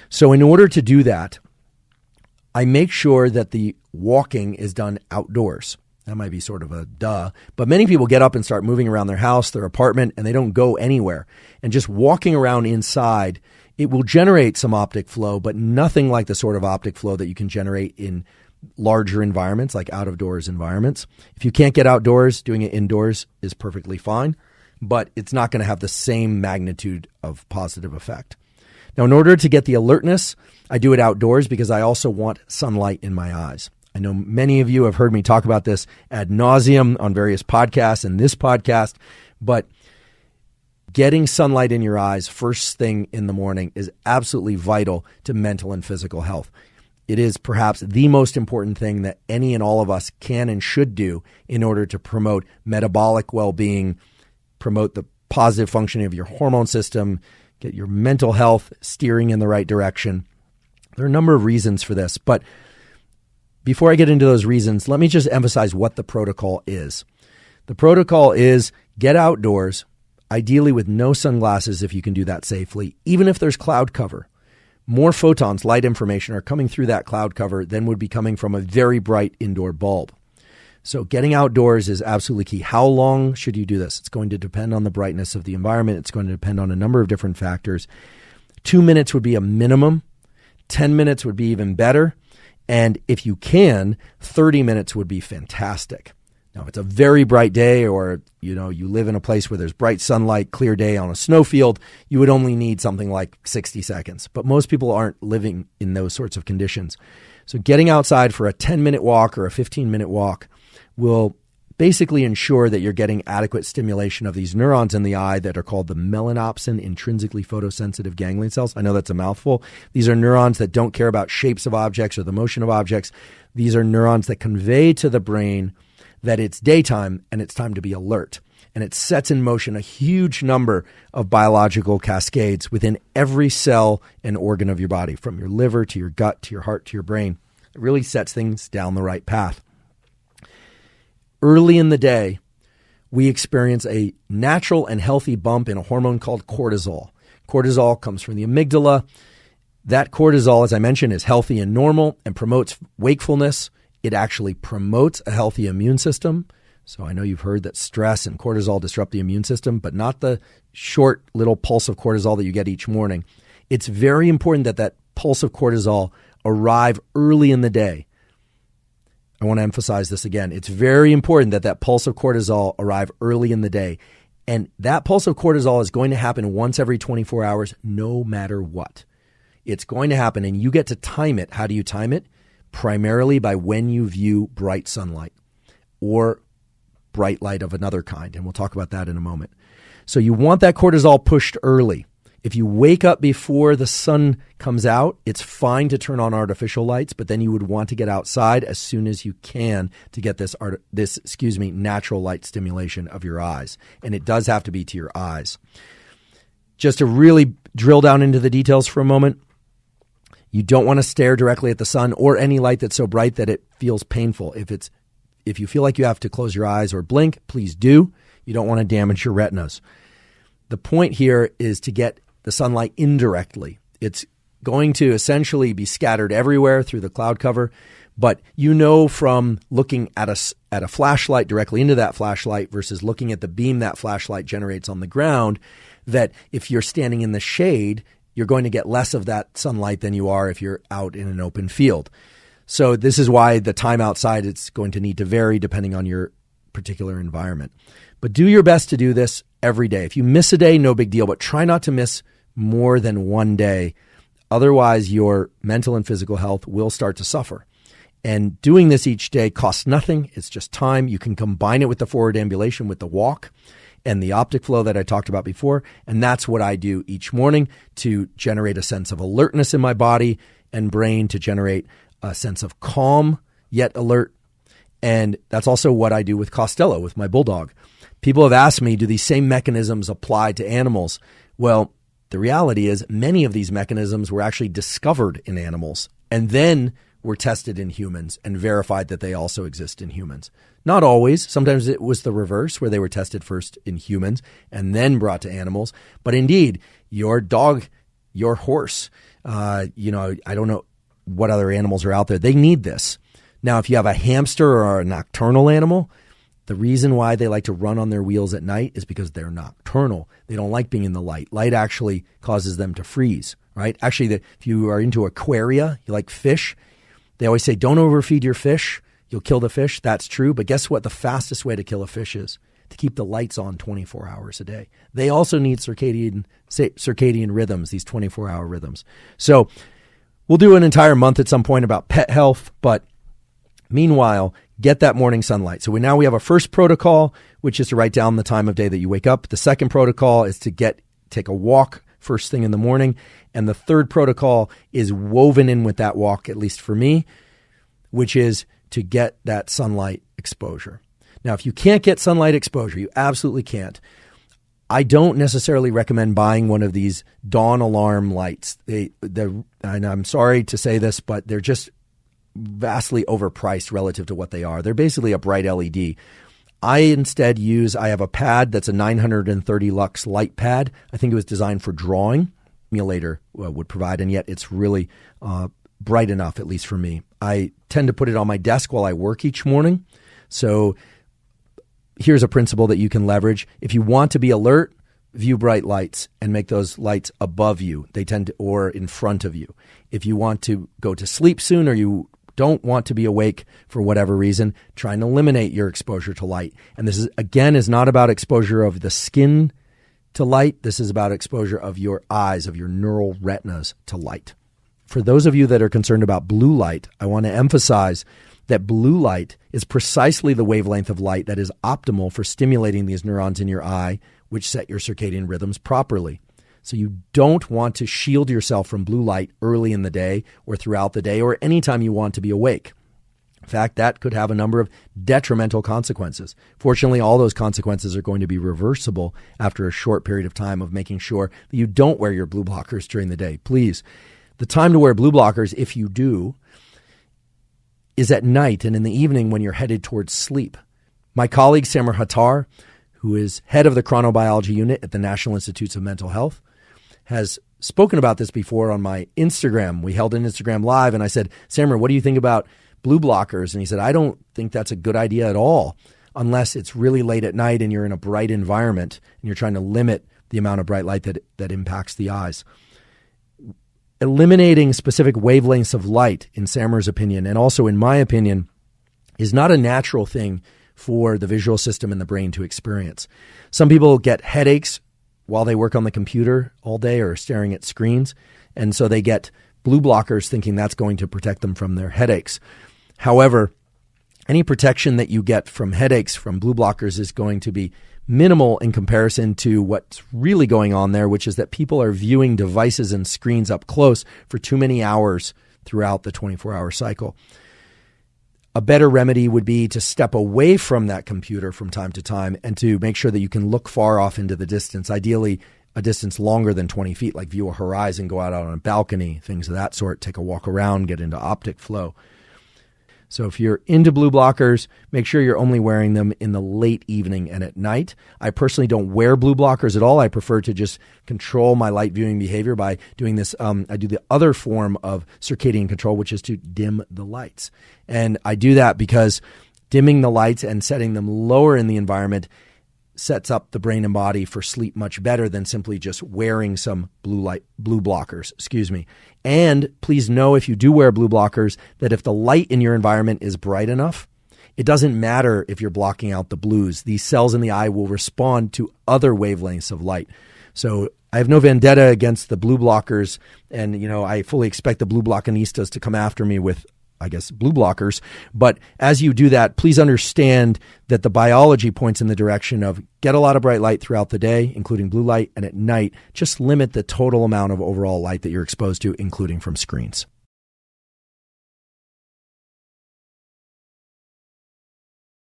So in order to do that, I make sure that the walking is done outdoors. That might be sort of a duh, but many people get up and start moving around their house, their apartment, and they don't go anywhere. And just walking around inside, it will generate some optic flow, but nothing like the sort of optic flow that you can generate in larger environments, like out-of-doors environments. If you can't get outdoors, doing it indoors is perfectly fine, but it's not going to have the same magnitude of positive effect. Now, in order to get the alertness, I do it outdoors because I also want sunlight in my eyes. I know many of you have heard me talk about this ad nauseum on various podcasts and this podcast, but getting sunlight in your eyes first thing in the morning is absolutely vital to mental and physical health. It is perhaps the most important thing that any and all of us can and should do in order to promote metabolic well-being, promote the positive functioning of your hormone system, get your mental health steering in the right direction. There are a number of reasons for this, but before I get into those reasons, let me just emphasize what the protocol is. The protocol is get outdoors, ideally with no sunglasses if you can do that safely, even if there's cloud cover. More photons, light information, are coming through that cloud cover than would be coming from a very bright indoor bulb. So getting outdoors is absolutely key. How long should you do this? It's going to depend on the brightness of the environment. It's going to depend on a number of different factors. 2 minutes would be a minimum. 10 minutes would be even better. And if you can, 30 minutes would be fantastic. Now, if it's a very bright day or, you live in a place where there's bright sunlight, clear day on a snowfield, you would only need something like 60 seconds. But most people aren't living in those sorts of conditions. So getting outside for a 10-minute walk or a 15-minute walk will basically ensure that you're getting adequate stimulation of these neurons in the eye that are called the melanopsin intrinsically photosensitive ganglion cells. I know that's a mouthful. These are neurons that don't care about shapes of objects or the motion of objects. These are neurons that convey to the brain that it's daytime and it's time to be alert. And it sets in motion a huge number of biological cascades within every cell and organ of your body, from your liver to your gut to your heart to your brain. It really sets things down the right path. Early in the day, we experience a natural and healthy bump in a hormone called cortisol. Cortisol comes from the amygdala. That cortisol, as I mentioned, is healthy and normal and promotes wakefulness. It actually promotes a healthy immune system. So I know you've heard that stress and cortisol disrupt the immune system, but not the short little pulse of cortisol that you get each morning. It's very important that that pulse of cortisol arrive early in the day. I want to emphasize this again. It's very important that that pulse of cortisol arrive early in the day. And that pulse of cortisol is going to happen once every 24 hours, no matter what. It's going to happen, and you get to time it. How do you time it? Primarily by when you view bright sunlight or bright light of another kind. And we'll talk about that in a moment. So you want that cortisol pushed early. If you wake up before the sun comes out, it's fine to turn on artificial lights, but then you would want to get outside as soon as you can to get this natural light stimulation of your eyes. And it does have to be to your eyes. Just to really drill down into the details for a moment, you don't want to stare directly at the sun or any light that's so bright that it feels painful. If you feel like you have to close your eyes or blink, please do. You don't want to damage your retinas. The point here is to get the sunlight indirectly. It's going to essentially be scattered everywhere through the cloud cover, but from looking at a flashlight directly into that flashlight versus looking at the beam that flashlight generates on the ground, that if you're standing in the shade, you're going to get less of that sunlight than you are if you're out in an open field. So this is why the time outside it's going to need to vary depending on your particular environment. But do your best to do this every day. If you miss a day, no big deal, but try not to miss more than one day. Otherwise, your mental and physical health will start to suffer. And doing this each day costs nothing. It's just time. You can combine it with the forward ambulation, with the walk and the optic flow that I talked about before. And that's what I do each morning to generate a sense of alertness in my body and brain, to generate a sense of calm, yet alert. And that's also what I do with Costello, with my bulldog. People have asked me, do these same mechanisms apply to animals? Well, the reality is many of these mechanisms were actually discovered in animals and then were tested in humans and verified that they also exist in humans. Not always. Sometimes it was the reverse, where they were tested first in humans and then brought to animals. But indeed, your dog your horse. I don't know what other animals are out there. They need this. Now, if you have a hamster or a nocturnal animal, the reason why they like to run on their wheels at night is because they're nocturnal. They don't like being in the light. Light actually causes them to freeze, right? Actually, if you are into aquaria, you like fish, they always say, don't overfeed your fish. You'll kill the fish. That's true. But guess what? The fastest way to kill a fish is to keep the lights on 24 hours a day. They also need circadian rhythms, these 24-hour rhythms. So we'll do an entire month at some point about pet health, but meanwhile, get that morning sunlight. So now we have a first protocol, which is to write down the time of day that you wake up. The second protocol is to take a walk first thing in the morning. And the third protocol is woven in with that walk, at least for me, which is to get that sunlight exposure. Now, if you can't get sunlight exposure, you absolutely can't. I don't necessarily recommend buying one of these dawn alarm lights. And I'm sorry to say this, but they're just vastly overpriced relative to what they are. They're basically a bright LED. I instead I have a pad that's a 930 lux light pad. I think it was designed for drawing. Emulator would provide, and yet it's really bright enough, at least for me. I tend to put it on my desk while I work each morning. So here's a principle that you can leverage. If you want to be alert, view bright lights and make those lights above you. Or in front of you. If you want to go to sleep soon, or you don't want to be awake for whatever reason, try and eliminate your exposure to light. And this is not about exposure of the skin to light. This is about exposure of your eyes, of your neural retinas to light. For those of you that are concerned about blue light, I want to emphasize that blue light is precisely the wavelength of light that is optimal for stimulating these neurons in your eye, which set your circadian rhythms properly. So you don't want to shield yourself from blue light early in the day or throughout the day or anytime you want to be awake. In fact, that could have a number of detrimental consequences. Fortunately, all those consequences are going to be reversible after a short period of time of making sure that you don't wear your blue blockers during the day. Please, the time to wear blue blockers, if you do, is at night and in the evening when you're headed towards sleep. My colleague, Samar Hattar, who is head of the chronobiology unit at the National Institutes of Mental Health, has spoken about this before on my Instagram. We held an Instagram Live, and I said, Samar, what do you think about blue blockers? And he said, I don't think that's a good idea at all, unless it's really late at night and you're in a bright environment and you're trying to limit the amount of bright light that impacts the eyes. Eliminating specific wavelengths of light, in Samar's opinion, and also in my opinion, is not a natural thing for the visual system and the brain to experience. Some people get headaches while they work on the computer all day or staring at screens, and so they get blue blockers thinking that's going to protect them from their headaches. However, any protection that you get from headaches from blue blockers is going to be minimal in comparison to what's really going on there, which is that people are viewing devices and screens up close for too many hours throughout the 24-hour cycle. A better remedy would be to step away from that computer from time to time and to make sure that you can look far off into the distance, ideally a distance longer than 20 feet, like view a horizon, go out on a balcony, things of that sort, take a walk around, get into optic flow. So if you're into blue blockers, make sure you're only wearing them in the late evening and at night. I personally don't wear blue blockers at all. I prefer to just control my light viewing behavior by doing this. I do the other form of circadian control, which is to dim the lights. And I do that because dimming the lights and setting them lower in the environment sets up the brain and body for sleep much better than simply just wearing some blue blockers. And please know, if you do wear blue blockers, that if the light in your environment is bright enough, it doesn't matter if you're blocking out the blues. These cells in the eye will respond to other wavelengths of light. So I have no vendetta against the blue blockers, and I fully expect the blue blockinistas to come after me with blue blockers. But as you do that, please understand that the biology points in the direction of get a lot of bright light throughout the day, including blue light, and at night, just limit the total amount of overall light that you're exposed to, including from screens.